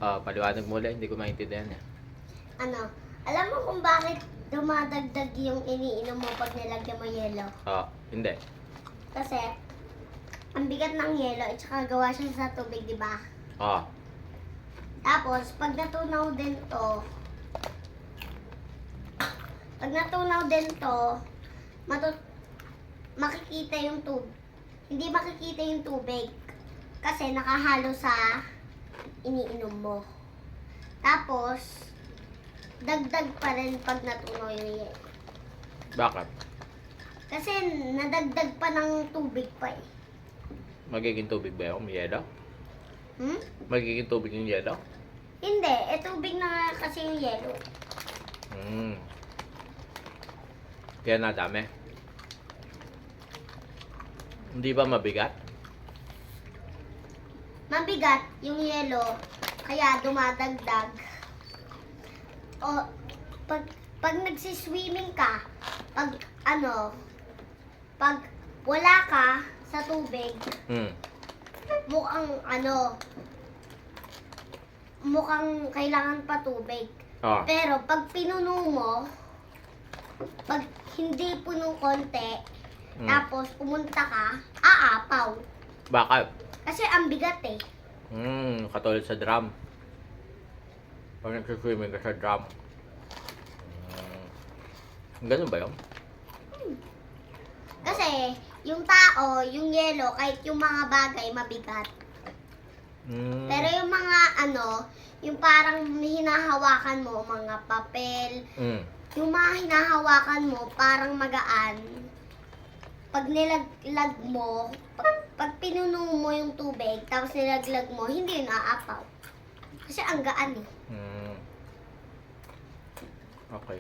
Paliwanag mo ulit, hindi ko maintindihan eh. Ano, alam mo kung bakit dumadagdag yung iniinom mo pag nilagyan mo yelo? Hindi. Kasi, ang bigat ng yelo at saka gawa siya sa tubig, di ba? Tapos, pag natunaw din to, makikita yung tubig. Hindi makikita yung tubig. Kasi nakahalo sa iniinom mo. Tapos, dagdag pa rin pag natunaw yung yelo. Bakit? Kasi nadagdag pa ng tubig pa eh. Magiging tubig ba yung yelo? Hmm? Magiging tubig yung yelo? Hindi, tubig na nga kasi yung yelo. Kaya nadami. Hindi ba mabigat? Mabigat yung yelo, kaya dumadagdag. O, pag nagsiswimming ka, pag wala ka sa tubig, mukhang kailangan pa tubig. Pero pag pinuno mo, pag hindi puno konti, tapos pumunta ka, aapaw. Bakit? Kasi ang bigat eh. Katulad sa drum. Pag nagsiswimming ka sa drum. Ganun ba yun? Kasi yung tao, yung yelo, kahit yung mga bagay mabigat. Pero yung mga yung parang hinahawakan mo, mga papel, yung mga hinahawakan mo, parang magaan. Pag nilaglag mo, pag pinuno mo yung tubig, tapos nilaglag mo, hindi yun aapaw. Kasi ang gaan eh. Okay.